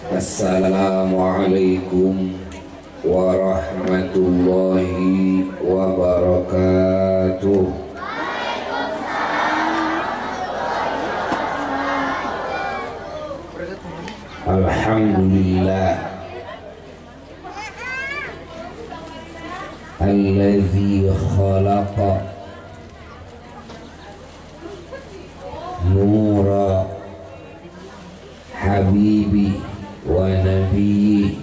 Assalamualaikum warahmatullahi wabarakatuh. Alhamdulillah alladzi khalaqa nura habibi wa nabiyyi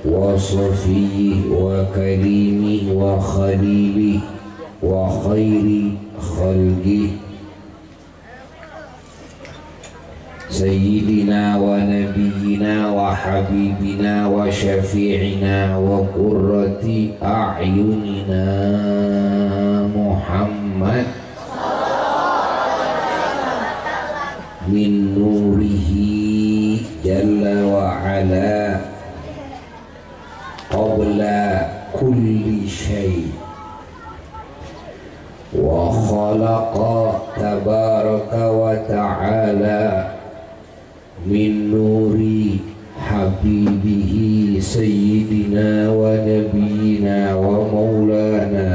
wa safiyyi wa kalimi wa khalili wa khairi khalqi sayyidina wa nabiyyina wa habibina wa syafi'ina wa qurrati a'yunina Muhammad min nurihi jalla wa ala qabla kulli syai' wa khalaqa tabaraka wa ta'ala min nuri habibihi sayyidina wa nabiyyina wa maulana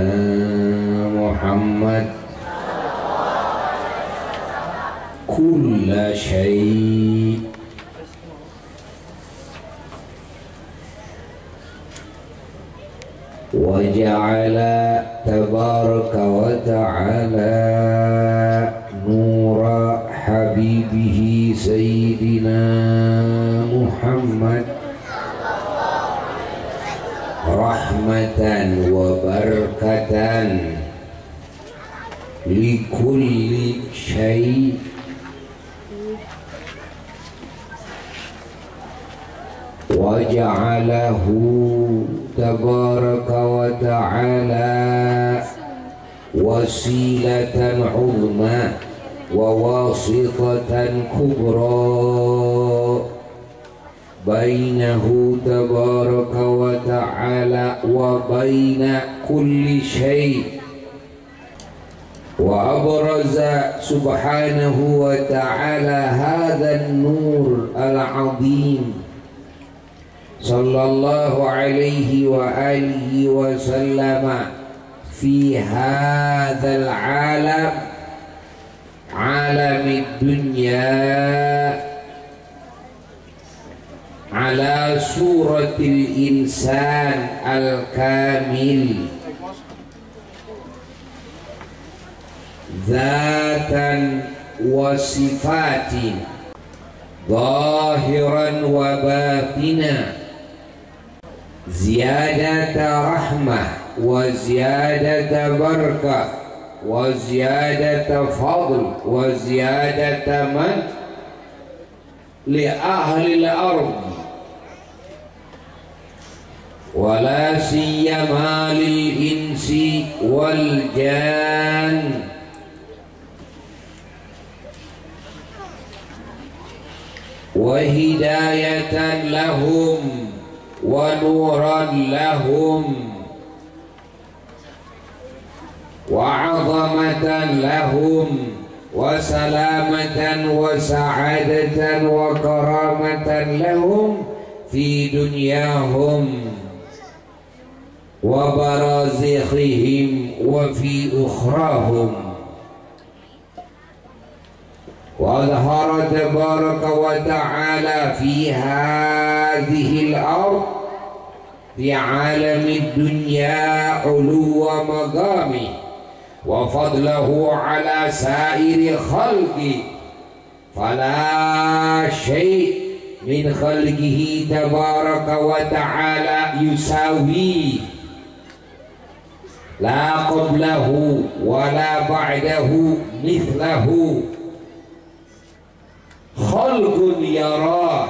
Muhammad kulla syai' wa ja'ala tabaraka wa ta'ala nura habibihi sayyidina Muhammad rahmatan wa barakatan li kulli syai' wa ja'alahu tabaraka wa ta'ala wasilatan 'uzma wa wasitatan kubra bainahu tabaraka wa ta'ala wa baina kulli syai' wa abraza subhanahu wa ta'ala hadha an-nur al-'azim sallallahu alaihi wa alihi wa sallama fi hadzal alam alamid dunya ala suratil insan al-kamil zatan wa sifatin zahiran wa batina ziyadata rahmah wa ziyadata barakah wa ziyadata fadl wa ziyadata man li ahli al-ard wa la siyama lil insi wal jan wa hidayatan lahum wa nuran lahum wa 'azamatan lahum wa salamatan wa sa'adatan wa karamatan lahum fi dunyahum wa barazikhihim wa fi ukhrahum wa adhara tabaraka wa ta'ala fi hadhihi al-ard fi 'alami ad-dunya 'uluwa magami wa fadlahu 'ala sa'iri khalqi fala syai' min khalqihi tabaraka wa ta'ala yusawi la qablahu wa la ba'dahu mithlahu khalqun yara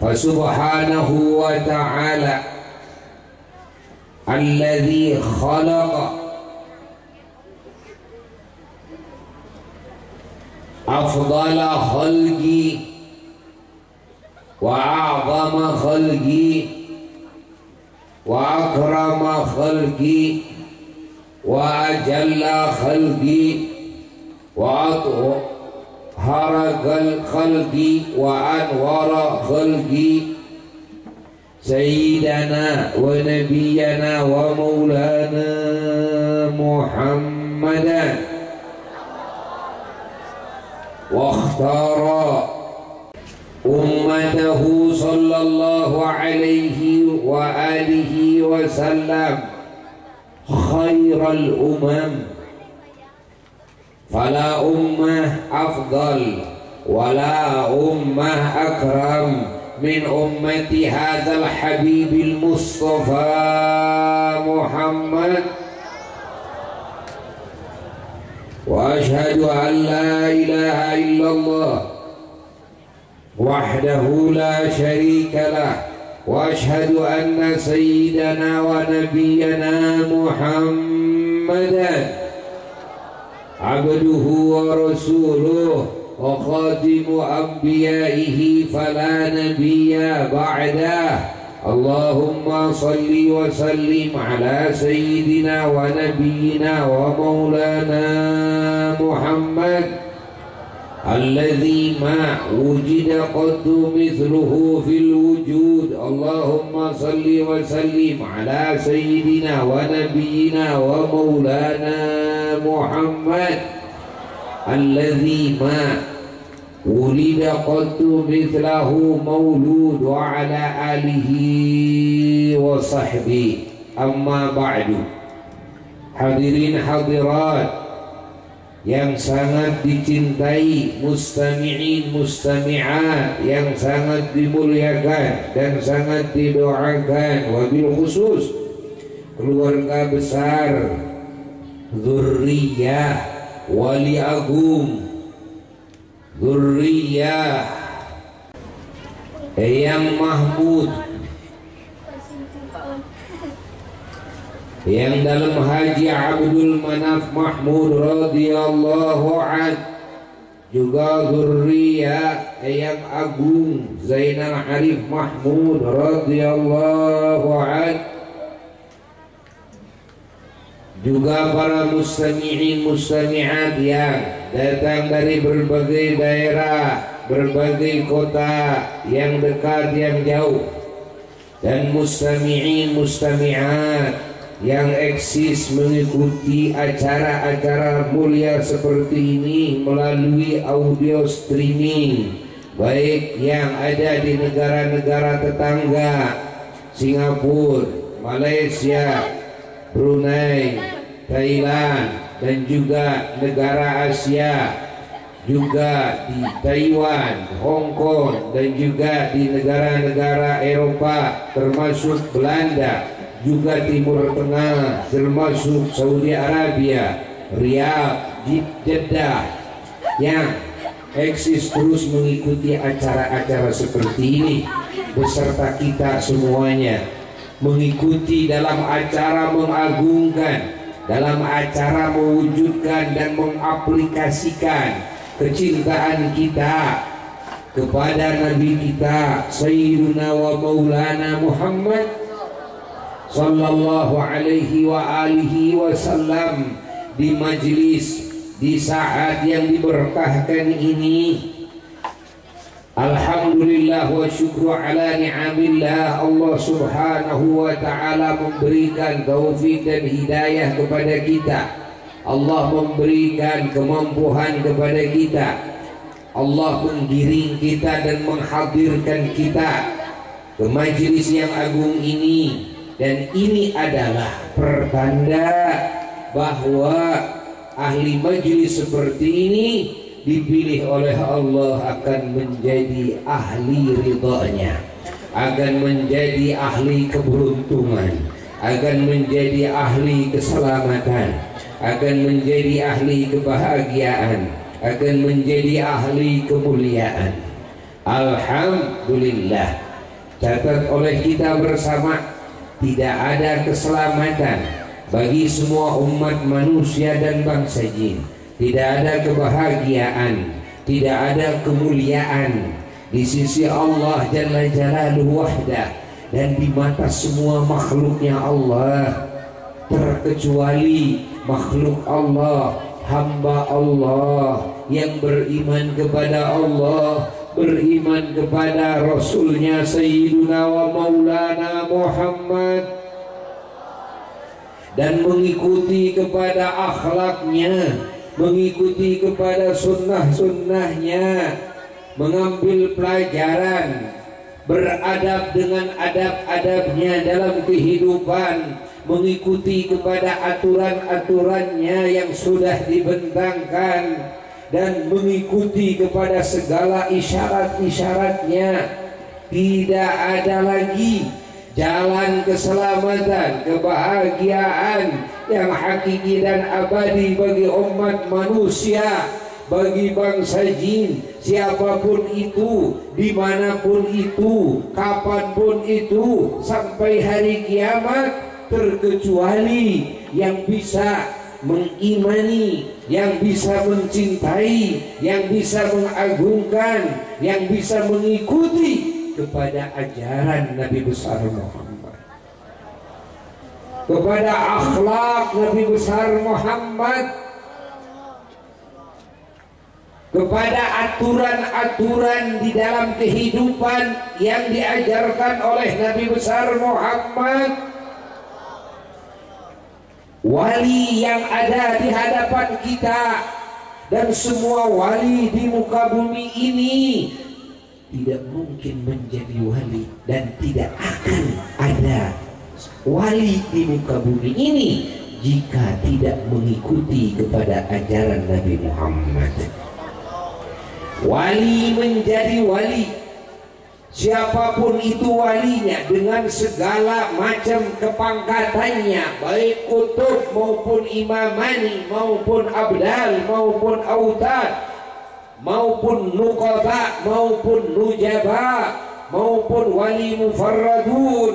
fa subhanahu wa ta'ala alladhi khalaqa afdala khalqi wa a'zama khalqi wa akrama khalqi wa ajalla khalqi wa haraqal khalqi wa anwara khalqi sayyidana wa nabiyyana wa maulana Muhammadan wa ikhtara ummatahu sallallahu alaihi wa alihi wa sallam khairal umam fala ummah afdal wala ummah akram min ummati hadzal habibil mustafa Muhammad wa ashhadu an la ilaha illallah wahdahu la syarika lah wa ashhadu anna sayyidana wa nabiyyana Muhammadan abduhu wa rasuluh wa khatimu anbiyaihi fala nabiyya ba'dah. Allahumma salli wa sallim ala sayyidina wa nabiyyina wa maulana Muhammad alladzi ma wujida qattu mithluhu fil wujud. Allahumma salli wa sallim ala sayyidina wa nabiyyina wa maulana Muhammad alladzi ma wulida qattu mithlahu maulud wa ala alihi wa sahbihi. Amma ba'du. Hadirin hadirat yang sangat dicintai, mustami'in mustami'at yang sangat dimuliakan dan sangat didoakan, wabil khusus keluarga besar Dzurriyyah Wali Agung, Dzurriyyah Eyang Mahmud yang dalam Haji Abdul Manaf Mahmud radhiyallahu an, juga Dzurriyyah Eyang Agung Zainal Arif Mahmud radhiyallahu an, juga para mustami'in mustami'at yang datang dari berbagai daerah, berbagai kota, yang dekat yang jauh, dan mustami'in mustami'at yang eksis mengikuti acara-acara mulia seperti ini melalui audio streaming, baik yang ada di negara-negara tetangga Singapura, Malaysia, Brunei, Thailand, dan juga negara Asia, juga di Taiwan, Hong Kong, dan juga di negara-negara Eropa termasuk Belanda, juga Timur Tengah termasuk Saudi Arabia, Riyadh, Jeddah, yang eksis terus mengikuti acara-acara seperti ini beserta kita semuanya, mengikuti dalam acara mengagungkan, dalam acara mewujudkan dan mengaplikasikan kecintaan kita kepada Nabi kita Sayyiduna wa Maulana Muhammad sallallahu alaihi wa alihi wasallam di majlis, di saat yang diberkahkan ini. Alhamdulillah wa syukru ala ni'amillah. Allah subhanahu wa ta'ala memberikan taufik dan hidayah kepada kita. Allah memberikan kemampuan kepada kita. Allah menggiring kita dan menghadirkan kita ke majlis yang agung ini. Dan ini adalah pertanda bahwa ahli majlis seperti ini dipilih oleh Allah akan menjadi ahli ridhonya, akan menjadi ahli keberuntungan, akan menjadi ahli keselamatan, akan menjadi ahli kebahagiaan, akan menjadi ahli kemuliaan. Alhamdulillah. Catat oleh kita bersama, tidak ada keselamatan bagi semua umat manusia dan bangsa jin. Tidak ada kebahagiaan, tidak ada kemuliaan di sisi Allah Jalla Jalaluhu wahdah dan di mata semua makhluknya Allah, terkecuali makhluk Allah hamba Allah yang beriman kepada Allah, beriman kepada Rasulnya Sayyiduna wa Maulana Muhammad, dan mengikuti kepada akhlaknya, mengikuti kepada sunnah-sunnahnya, mengambil pelajaran, beradab dengan adab-adabnya dalam kehidupan, mengikuti kepada aturan-aturannya yang sudah dibentangkan, dan mengikuti kepada segala isyarat-isyaratnya. Tidak ada lagi jalan keselamatan, kebahagiaan yang hakiki dan abadi bagi umat manusia, bagi bangsa jin, siapapun itu, dimanapun itu, kapanpun itu, sampai hari kiamat, terkecuali yang bisa mengimani, yang bisa mencintai, yang bisa mengagungkan, yang bisa mengikuti kepada ajaran Nabi besar Muhammad, kepada akhlak Nabi besar Muhammad, kepada aturan-aturan di dalam kehidupan yang diajarkan oleh Nabi besar Muhammad. Wali yang ada di hadapan kita dan semua wali di muka bumi ini tidak mungkin menjadi wali, dan tidak akan ada wali di muka bumi ini jika tidak mengikuti kepada ajaran Nabi Muhammad. Wali menjadi wali, siapapun itu walinya, dengan segala macam kepangkatannya, baik kutub maupun imamani maupun abdal maupun autad maupun nuqaba maupun nujaba maupun wali mufarradun,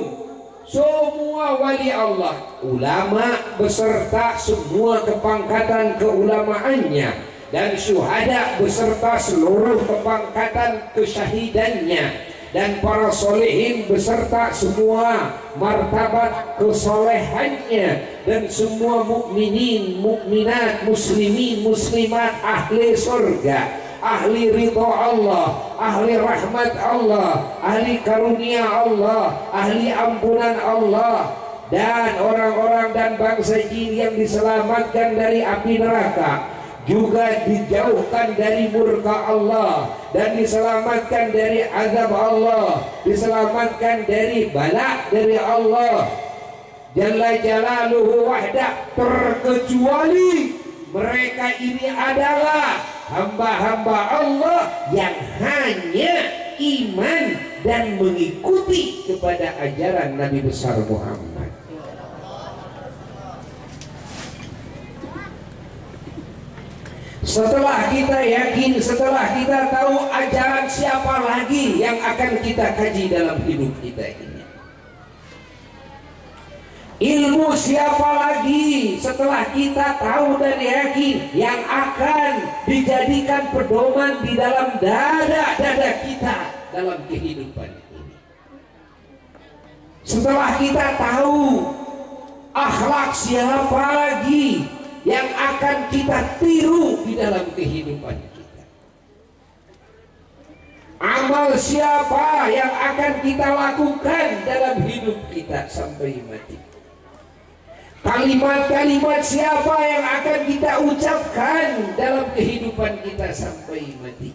semua wali Allah, ulama beserta semua kepangkatan keulamaannya, dan syuhada beserta seluruh kepangkatan kesyahidannya, dan para solehin beserta semua martabat kesolehannya, dan semua mukminin, mukminat, muslimin, muslimat, ahli surga, ahli ridha Allah, ahli rahmat Allah, ahli karunia Allah, ahli ampunan Allah, dan orang-orang dan bangsa jin yang diselamatkan dari api neraka, juga dijauhkan dari murka Allah, dan diselamatkan dari azab Allah, diselamatkan dari bala dari Allah Jalla Jalaluhu wahda, terkecuali mereka ini adalah hamba-hamba Allah yang hanya iman dan mengikuti kepada ajaran Nabi besar Muhammad. Setelah kita yakin, setelah kita tahu ajaran siapa lagi yang akan kita kaji dalam hidup kita ini, ilmu siapa lagi setelah kita tahu dan yakin yang akan dijadikan pedoman di dalam dada-dada kita dalam kehidupan ini. Setelah kita tahu akhlak siapa lagi yang akan kita tiru di dalam kehidupan kita, amal siapa yang akan kita lakukan dalam hidup kita sampai mati, kalimat-kalimat siapa yang akan kita ucapkan dalam kehidupan kita sampai mati.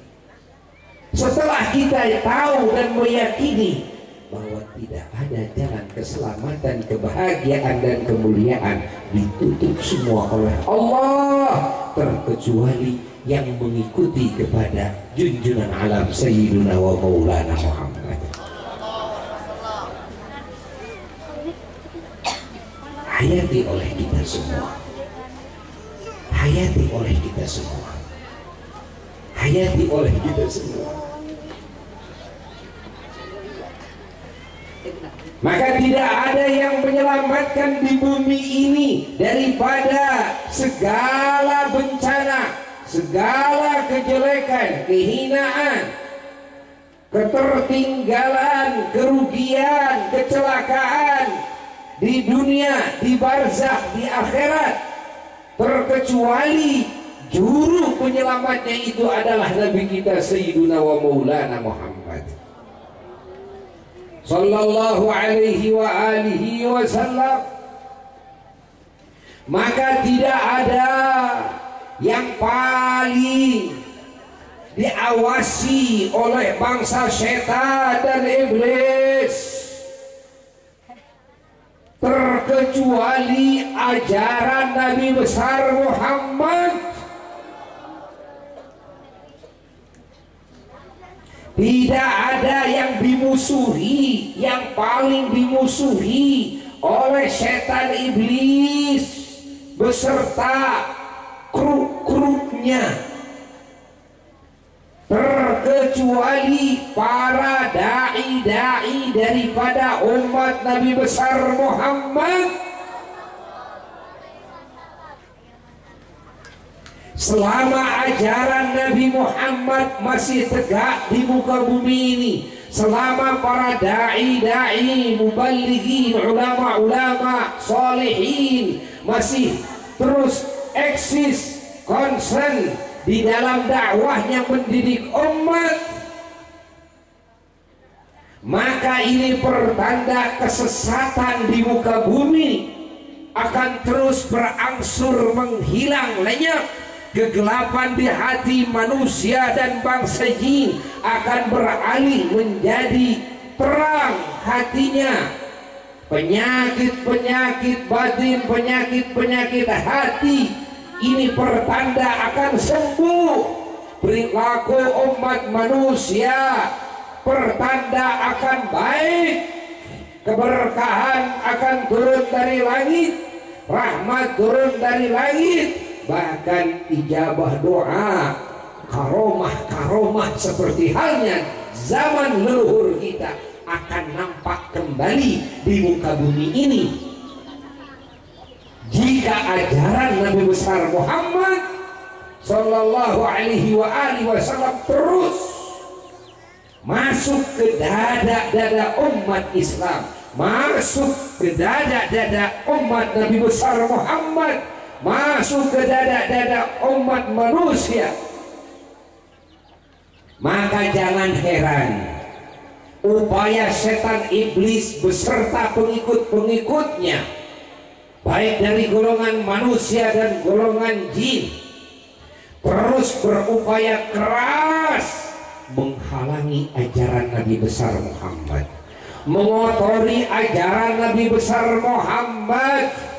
Setelah kita tahu dan meyakini bahwa tidak ada jalan keselamatan, kebahagiaan dan kemuliaan, ditutup semua oleh Allah, terkecuali yang mengikuti kepada junjungan alam Sayyiduna wa Maulana Muhammad. Hayati oleh kita semua, hayati oleh kita semua, hayati oleh kita semua. Maka tidak ada yang menyelamatkan di bumi ini daripada segala bencana, segala kejelekan, kehinaan, ketertinggalan, kerugian, kecelakaan di dunia, di barzakh, di akhirat, terkecuali juru penyelamatnya itu adalah Nabi kita Sayyiduna wa Maulana Muhammad sallallahu alaihi wa alihi wasallam. Maka tidak ada yang paling diawasi oleh bangsa setan dan iblis terkecuali ajaran Nabi besar Muhammad. Tidak ada yang dimusuhi, yang paling dimusuhi oleh setan iblis beserta kru-krunya terkecuali para dai-dai daripada umat Nabi besar Muhammad. Selama ajaran Nabi Muhammad masih tegak di muka bumi ini, selama para da'i-da'i, muballighin, ulama-ulama, salihin masih terus eksis, konsen di dalam dakwahnya mendidik umat, maka ini pertanda kesesatan di muka bumi akan terus berangsur menghilang lenyap. Kegelapan di hati manusia dan bangsa jin akan beralih menjadi terang hatinya. Penyakit-penyakit batin, penyakit-penyakit hati ini pertanda akan sembuh. Perilaku umat manusia pertanda akan baik. Keberkahan akan turun dari langit, rahmat turun dari langit. Bahkan ijabah doa, karomah-karomah seperti halnya zaman leluhur kita akan nampak kembali di muka bumi ini jika ajaran Nabi besar Muhammad sallallahu alaihi wasallam terus masuk ke dada-dada umat Islam, masuk ke dada-dada umat Nabi besar Muhammad, masuk ke dada-dada umat manusia. Maka jangan heran upaya setan iblis beserta pengikut-pengikutnya, baik dari golongan manusia dan golongan jin, terus berupaya keras menghalangi ajaran Nabi besar Muhammad, mengotori ajaran Nabi besar Muhammad.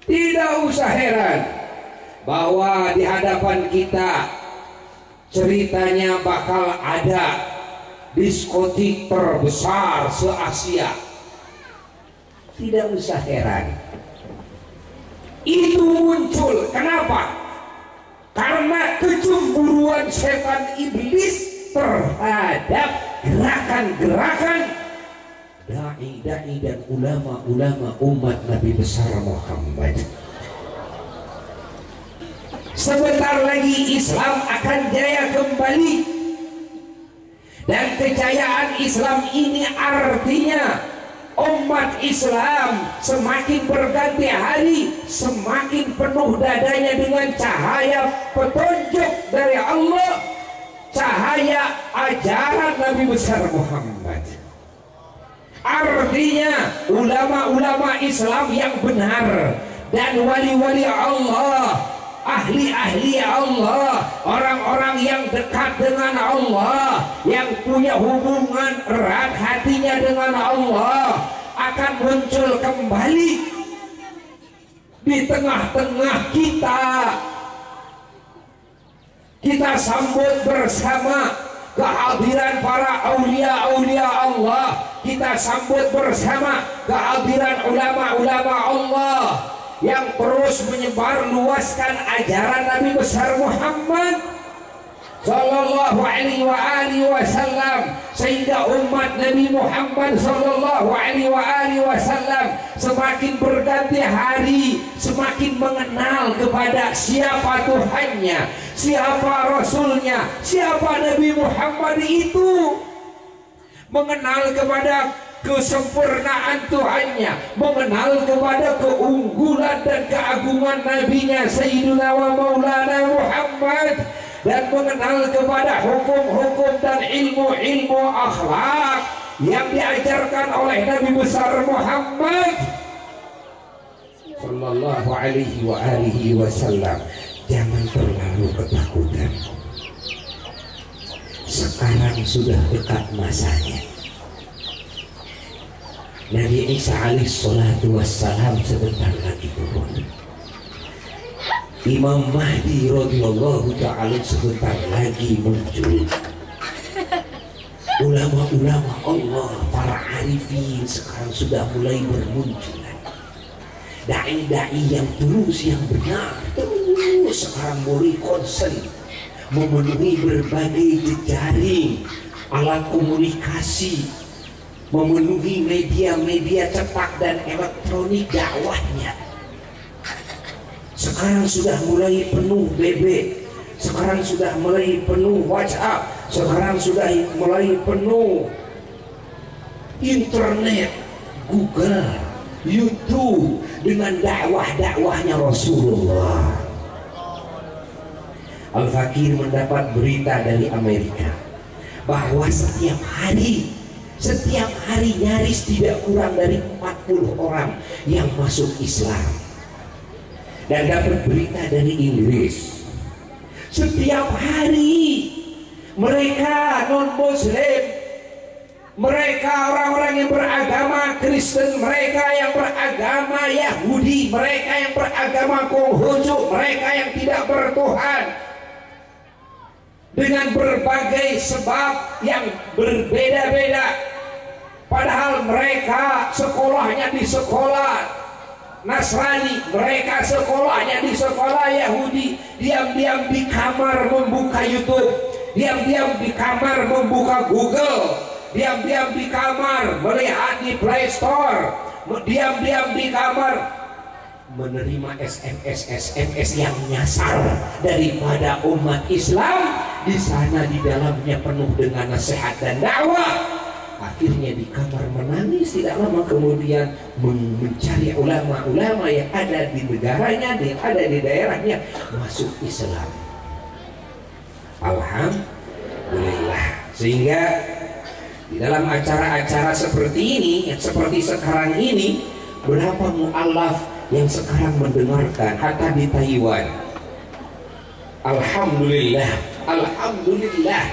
Tidak usah heran bahwa di hadapan kita ceritanya bakal ada diskotik terbesar se-Asia. Tidak usah heran. Itu muncul. Kenapa? Karena kecemburuan setan iblis terhadap gerakan-gerakan dai-dai dan ulama-ulama umat Nabi besar Muhammad. Sebentar lagi Islam akan jaya kembali, dan kejayaan Islam ini artinya umat Islam semakin berganti hari, semakin penuh dadanya dengan cahaya petunjuk dari Allah, cahaya ajaran Nabi besar Muhammad. Artinya ulama-ulama Islam yang benar dan wali-wali Allah, ahli-ahli Allah, orang-orang yang dekat dengan Allah, yang punya hubungan erat hatinya dengan Allah akan muncul kembali di tengah-tengah kita. Kita sambut bersama kehadiran para aulia-aulia Allah. Kita sambut bersama kehadiran ulama-ulama Allah yang terus menyebar luaskan ajaran Nabi besar Muhammad sallallahu alaihi wasallam, sehingga umat Nabi Muhammad sallallahu alaihi wasallam semakin berganti hari, semakin mengenal kepada siapa Tuhannya, siapa Rasulnya, siapa Nabi Muhammad itu, mengenal kepada kesempurnaan Tuhannya, mengenal kepada keunggulan dan keagungan Nabi-Nya Sayyiduna wa Maulana Muhammad, dan mengenal kepada hukum-hukum dan ilmu-ilmu akhlak yang diajarkan oleh Nabi besar Muhammad sallallahu alaihi wa alihi wasallam. Jangan terlalu ketakutan. Sekarang sudah dekat masanya. Nabi Isa alaihi salatu wassalam sebentar lagi turun. Imam Mahdi radhiyallahu ta'ala sebentar lagi muncul. Ulama-ulama Allah, para arifin sekarang sudah mulai bermunculan. Dai-dai yang tulus, yang benar, terus sekarang mulai konsen memenuhi berbagai jejaring alat komunikasi, memenuhi media-media cetak dan elektronik dakwahnya. Sekarang sudah mulai penuh BB, sekarang sudah mulai penuh WhatsApp, sekarang sudah mulai penuh internet, Google, YouTube dengan dakwah-dakwahnya Rasulullah. Al-Fakir mendapat berita dari Amerika bahwa setiap hari nyaris tidak kurang dari 40 orang yang masuk Islam. Dan dapat berita dari Inggris, setiap hari mereka non-Muslim, mereka orang-orang yang beragama Kristen, mereka yang beragama Yahudi, mereka yang beragama Konghucu, mereka yang tidak bertuhan, dengan berbagai sebab yang berbeda-beda, padahal mereka sekolahnya di sekolah Nasrani, mereka sekolahnya di sekolah Yahudi, diam-diam di kamar membuka YouTube, diam-diam di kamar membuka Google, diam-diam di kamar melihat di Play Store, diam-diam di kamar menerima SMS yang nyasar daripada umat Islam. Di sana di dalamnya penuh dengan nasihat dan dakwah. Akhirnya di kamar menangis, tidak lama kemudian mencari ulama-ulama yang ada di negaranya, yang ada di daerahnya masuk Islam. Alhamdulillah. Sehingga di dalam acara-acara seperti ini, yang seperti sekarang ini, berapa mu'alaf yang sekarang mendengarkan, hatta di Taiwan. Alhamdulillah, alhamdulillah,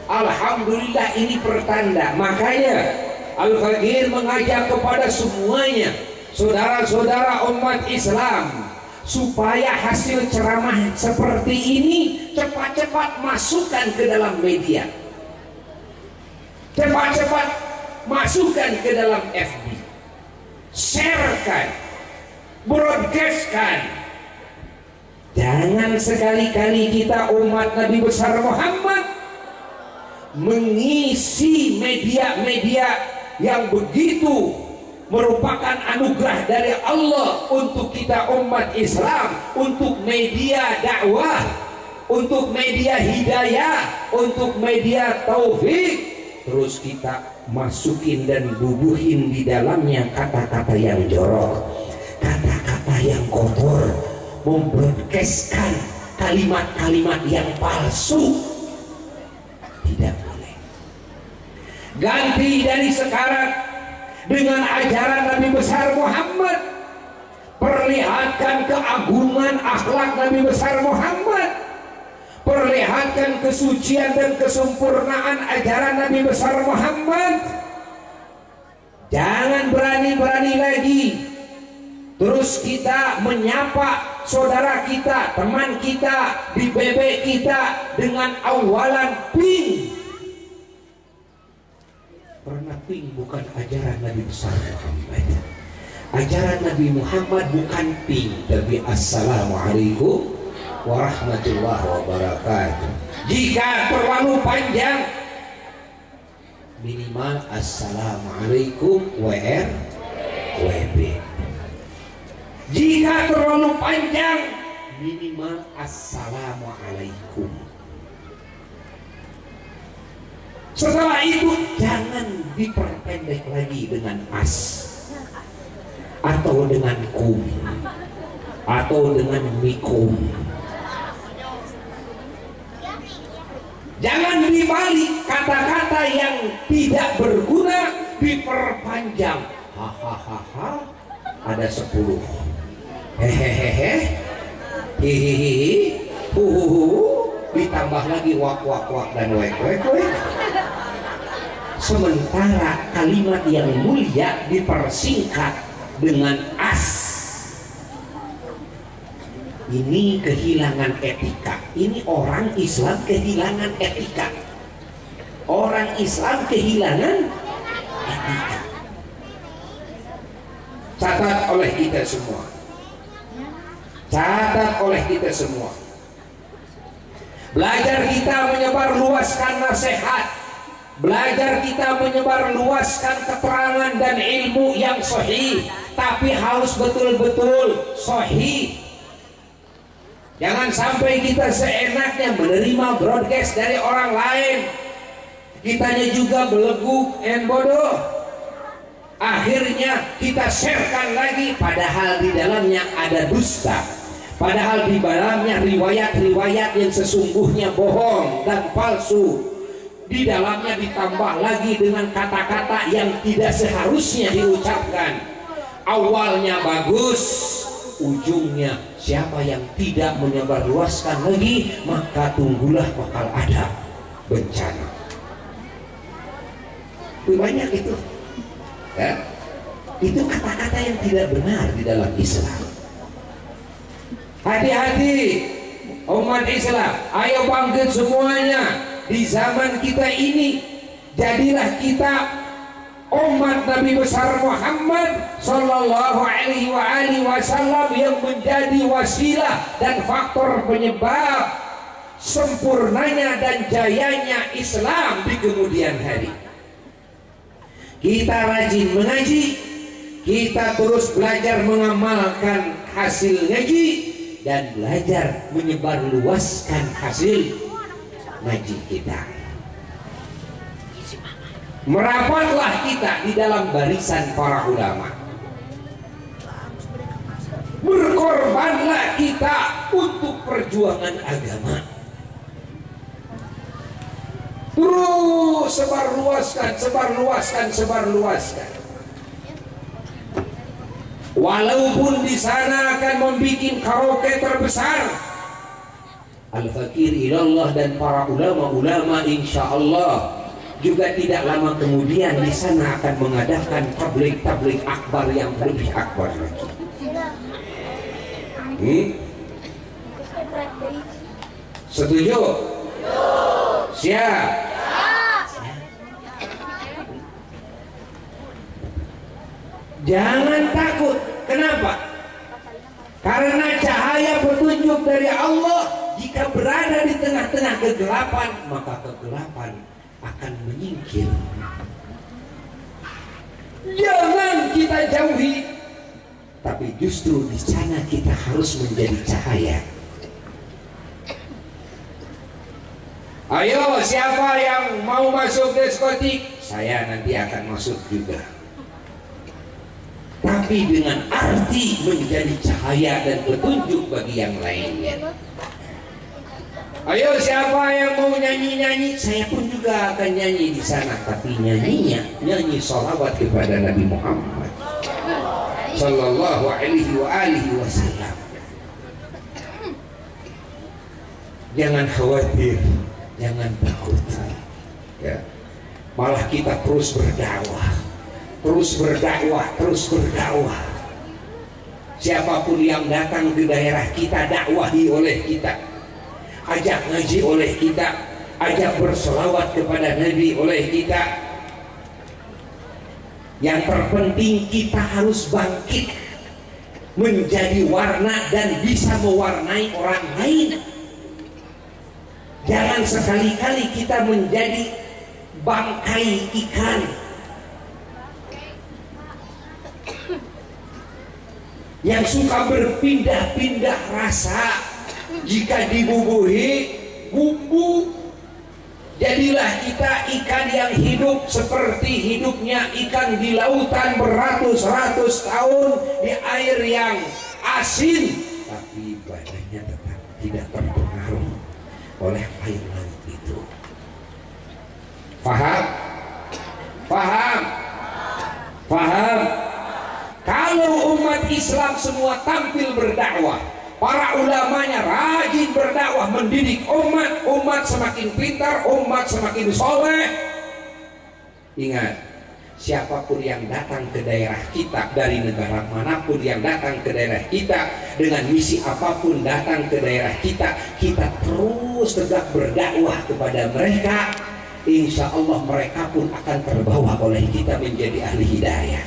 alhamdulillah, ini pertanda. Makanya Al-Fakir mengajak kepada semuanya, saudara-saudara umat Islam, supaya hasil ceramah seperti ini cepat-cepat masukkan ke dalam media, cepat-cepat masukkan ke dalam FB, sharekan, broadcastkan. Jangan sekali-kali kita umat Nabi besar Muhammad mengisi media-media yang begitu merupakan anugerah dari Allah untuk kita umat Islam, untuk media dakwah, untuk media hidayah, untuk media taufik, terus kita masukin dan bubuhin di dalamnya kata-kata yang jorok, kata-kata yang kotor, membroadcastkan kalimat-kalimat yang palsu. Tidak boleh. Ganti dari sekarang dengan ajaran Nabi besar Muhammad. Perlihatkan keagungan akhlak Nabi besar Muhammad, perlihatkan kesucian dan kesempurnaan ajaran Nabi besar Muhammad. Jangan berani-berani lagi terus kita menyapa saudara kita, teman kita, di BB kita dengan awalan ping. Karena ping bukan ajaran Nabi besar Muhammad. Ajaran Nabi Muhammad bukan ping, tapi assalamualaikum warahmatullahi wabarakatuh. Jika terlalu panjang, minimal assalamualaikum WB. Jika terlalu panjang, minimal assalamualaikum. Setelah itu jangan diperpendek lagi dengan as atau dengan kum atau dengan mikum. Jangan dibalik kata-kata yang tidak berguna diperpanjang. Hahaha, ada 10. Hehehe, hihihi, huhuhu, ditambah lagi wak wak wak dan wek wek wek. Sementara kalimat yang mulia dipersingkat dengan as. Ini kehilangan etika. Ini orang Islam kehilangan etika. Orang Islam kehilangan etika. Catat oleh kita semua. Catat oleh kita semua. Belajar kita menyebar luaskan nasihat. Belajar kita menyebar luaskan keterangan dan ilmu yang sahih. Tapi harus betul-betul sahih. Jangan sampai kita seenaknya menerima broadcast dari orang lain. Kitanya juga beleguk dan bodoh. Akhirnya kita sharekan lagi, padahal di dalamnya ada dusta. Padahal di dalamnya riwayat-riwayat yang sesungguhnya bohong dan palsu. Di dalamnya ditambah lagi dengan kata-kata yang tidak seharusnya diucapkan. Awalnya bagus, ujungnya siapa yang tidak menyebarluaskan lagi, maka tunggulah bakal ada bencana. Banyak itu ya? Itu kata-kata yang tidak benar di dalam Islam. Hati-hati umat Islam, ayo bangkit semuanya. Di zaman kita ini jadilah kita umat Nabi besar Muhammad Sallallahu Alaihi Wasallam yang menjadi wasilah dan faktor penyebab sempurnanya dan jayanya Islam di kemudian hari. Kita rajin mengaji, kita terus belajar mengamalkan hasil ngaji dan belajar menyebarluaskan hasil ngaji kita. Merapatlah kita di dalam barisan para ulama. Berkorbanlah kita untuk perjuangan agama. Terus sebarluaskan, sebarluaskan, sebarluaskan. Walaupun di sana akan membuat karaoke terbesar, Al-Fakir ilallah dan para ulama-ulama insyaallah juga tidak lama kemudian di sana akan mengadakan tabligh akbar yang lebih akbar lagi. Setuju? Siap? Jangan takut. Kenapa? Karena cahaya petunjuk dari Allah jika berada di tengah-tengah kegelapan, maka kegelapan akan menyingkir. Jangan kita jauhi, tapi justru di sana kita harus menjadi cahaya. Ayo, siapa yang mau masuk diskotik? Saya nanti akan masuk juga. Tapi dengan arti menjadi cahaya dan petunjuk bagi yang lainnya. Ayo, siapa yang mau nyanyi-nyanyi? Saya pun juga akan nyanyi di sana, tapi nyanyinya nyanyi sholawat kepada Nabi Muhammad Sallallahu Alaihi Wasallam. Jangan khawatir, jangan takut. Ya. Malah kita terus berdakwah, terus berdakwah, terus berdakwah. Siapapun yang datang ke daerah kita, dakwahi oleh kita. Ajak ngaji oleh kita, ajak berselawat kepada Nabi oleh kita. Yang terpenting kita harus bangkit menjadi warna dan bisa mewarnai orang lain. Jangan sekali-kali kita menjadi bangkai ikan yang suka berpindah-pindah rasa. Jika dibubuhi bumbu Jadilah kita ikan yang hidup seperti hidupnya ikan di lautan beratus-ratus tahun di air yang asin, tapi badannya tetap tidak terpengaruh oleh air laut itu. Paham? Paham? Paham? Kalau umat Islam semua tampil berdakwah, para ulamanya rajin berdakwah mendidik umat, umat semakin pintar, umat semakin soleh. Ingat, siapapun yang datang ke daerah kita dari negara manapun yang datang ke daerah kita dengan misi apapun datang ke daerah kita, kita terus tegak berdakwah kepada mereka. Insya Allah mereka pun akan terbawa oleh kita menjadi ahli hidayah.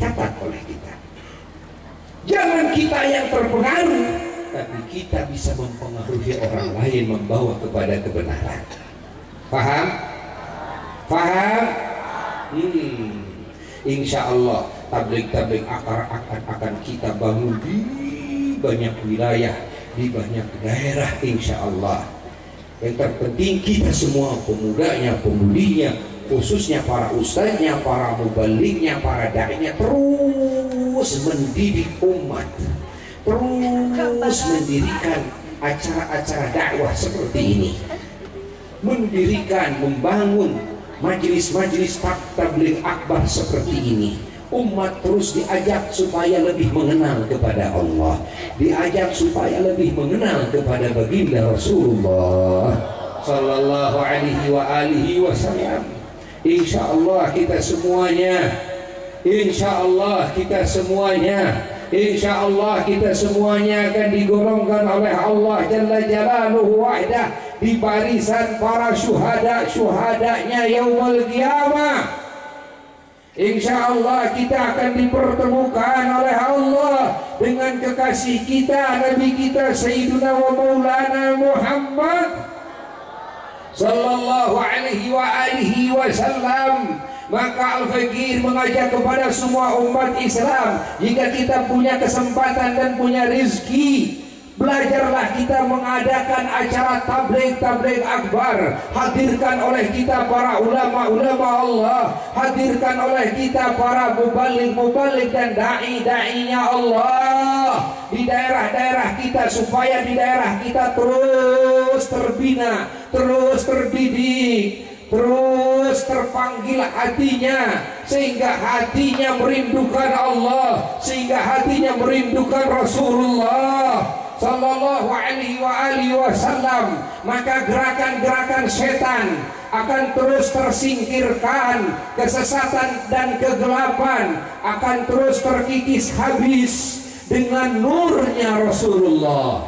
Catat oleh kita. Jangan kita yang terpengaruh, tapi kita bisa mempengaruhi orang lain membawa kepada kebenaran. Paham? Paham? Insya Allah tabligh-tabligh akan kita bangun di banyak wilayah, di banyak daerah. Insya Allah. Yang terpenting kita semua, pemudanya, pemudinya, khususnya para ustadznya, para mubalignya, para da'inya, terus mendidik umat, terus mendirikan acara-acara dakwah seperti ini, mendirikan, membangun majelis-majelis tabligh akbar seperti ini. Umat terus diajak supaya lebih mengenal kepada Allah, diajak supaya lebih mengenal kepada baginda Rasulullah sallallahu alaihi wa alihi wasallam. Insya Allah kita semuanya, insya Allah kita semuanya, insya Allah kita semuanya akan digolongkan oleh Allah Jalla Jalaluhu wahdah di barisan para syuhada-syuhadanya yaumul qiyamah. Insya Allah kita akan dipertemukan oleh Allah dengan kekasih kita, Nabi kita Sayyiduna wa Maulana Muhammad sallallahu alaihi wa alihi wasallam. Maka Al-Fakir mengajak kepada semua umat Islam, jika kita punya kesempatan dan punya rezeki, belajarlah kita mengadakan acara tabligh akbar. Hadirkan oleh kita para ulama-ulama Allah, hadirkan oleh kita para mubaligh dan da'i-da'inya Allah di daerah-daerah kita, supaya di daerah kita terus terbina, terus terdidik, terus terpanggil hatinya, sehingga hatinya merindukan Allah, sehingga hatinya merindukan Rasulullah sallallahu alaihi wasallam. Maka gerakan-gerakan setan akan terus tersingkirkan, kesesatan dan kegelapan akan terus terkikis habis dengan nurnya Rasulullah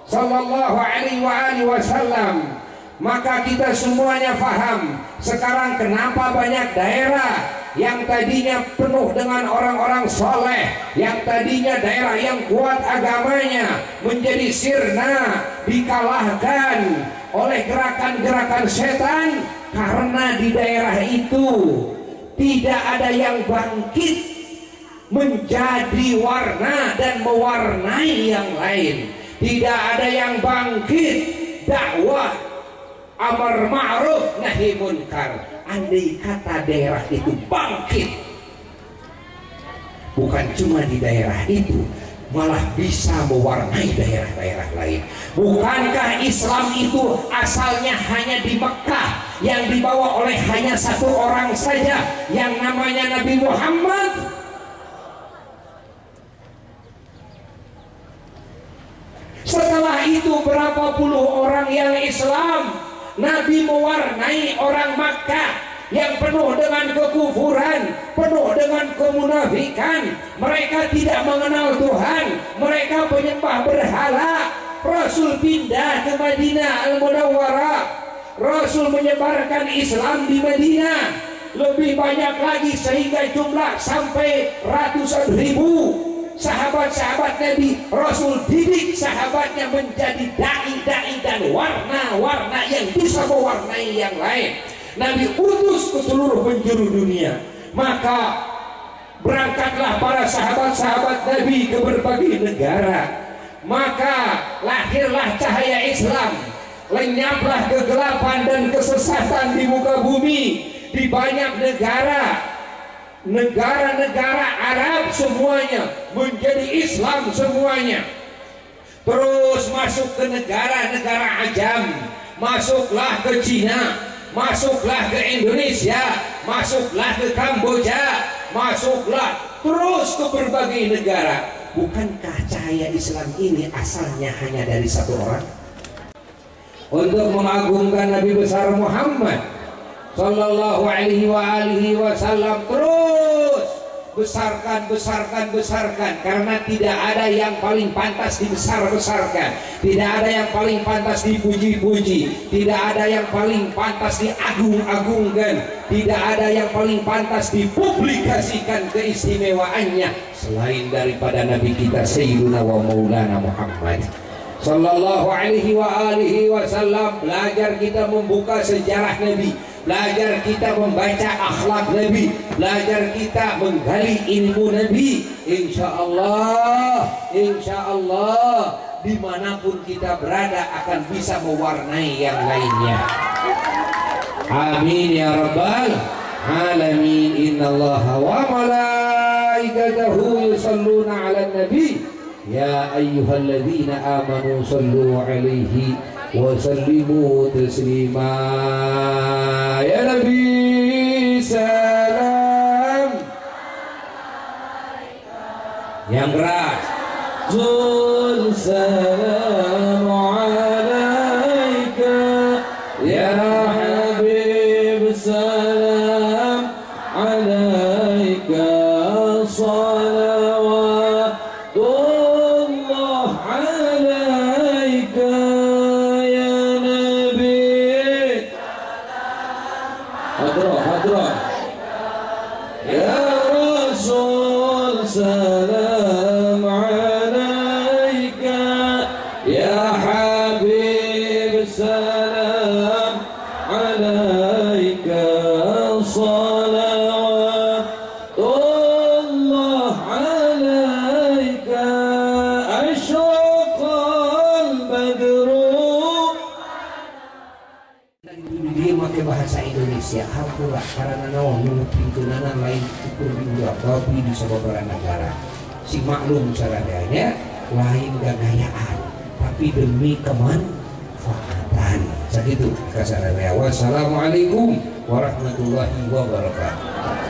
sallallahu alaihi wasallam. Maka kita semuanya faham sekarang kenapa banyak daerah yang tadinya penuh dengan orang-orang soleh, yang tadinya daerah yang kuat agamanya, menjadi sirna, dikalahkan oleh gerakan-gerakan setan, karena di daerah itu tidak ada yang bangkit menjadi warna dan mewarnai yang lain. Tidak ada yang bangkit dakwah amar ma'ruf nahi munkar. Andai kata daerah itu bangkit, bukan cuma di daerah itu, malah bisa mewarnai daerah-daerah lain. Bukankah Islam itu asalnya hanya di Mekah, yang dibawa oleh hanya satu orang saja, yang namanya Nabi Muhammad? Setelah itu berapa puluh orang yang Islam? Nabi mewarnai orang Makkah yang penuh dengan kekufuran, penuh dengan kemunafikan. Mereka tidak mengenal Tuhan, mereka penyembah berhala. Rasul pindah ke Madinah Al-Munawwarah, Rasul menyebarkan Islam di Madinah lebih banyak lagi, sehingga jumlah sampai ratusan ribu. Sahabat-sahabat Nabi, Rasul didik sahabatnya menjadi da'i-da'i dan warna-warna yang bisa mewarnai yang lain. Nabi utus ke seluruh penjuru dunia. Maka berangkatlah para sahabat-sahabat Nabi ke berbagai negara. Maka lahirlah cahaya Islam, lenyaplah kegelapan dan kesesatan di muka bumi. Di banyak negara Arab semuanya menjadi Islam semuanya. Terus masuk ke negara-negara ajam, masuklah ke Cina, masuklah ke Indonesia, masuklah ke Kamboja, masuklah terus ke berbagai negara. Bukankah cahaya Islam ini asalnya hanya dari satu orang? Untuk mengagungkan Nabi besar Muhammad Sallallahu alaihi wasallam, terus besarkan, karena tidak ada yang paling pantas dibesar-besarkan, tidak ada yang paling pantas dipuji-puji, tidak ada yang paling pantas diagung-agungkan, tidak ada yang paling pantas dipublikasikan keistimewaannya selain daripada Nabi kita Sayyiduna wa Maulana Muhammad Sallallahu alaihi wasallam. Belajar kita membuka sejarah Nabi, belajar kita membaca akhlak Nabi, belajar kita menggali ilmu Nabi. Insya Allah dimanapun kita berada akan bisa mewarnai yang lainnya. Amin ya rabbal alamin. Innallaha wa malaikatahu yusalluna ala nabi ya ayyuhalladzina amanu sallu alaihi wa sallimu taslima. Ya Nabi salam. Yang keras. Zul salam alaika ya Habib salam alaika salawatullah alaika ya Nabi. Hadrah ya Rasul salam alaika ya Habib salam alaika salawatullah alaika asyraqal badru. Dia pakai bahasa Indonesia Al-Qur'an karena naon pintunan lain ukur di tapi di beberapa negara si maklum saradanya lain gagayaan tapi demi kemanfaatan. Segitu kasarannya. Wassalamualaikum warahmatullahi wabarakatuh.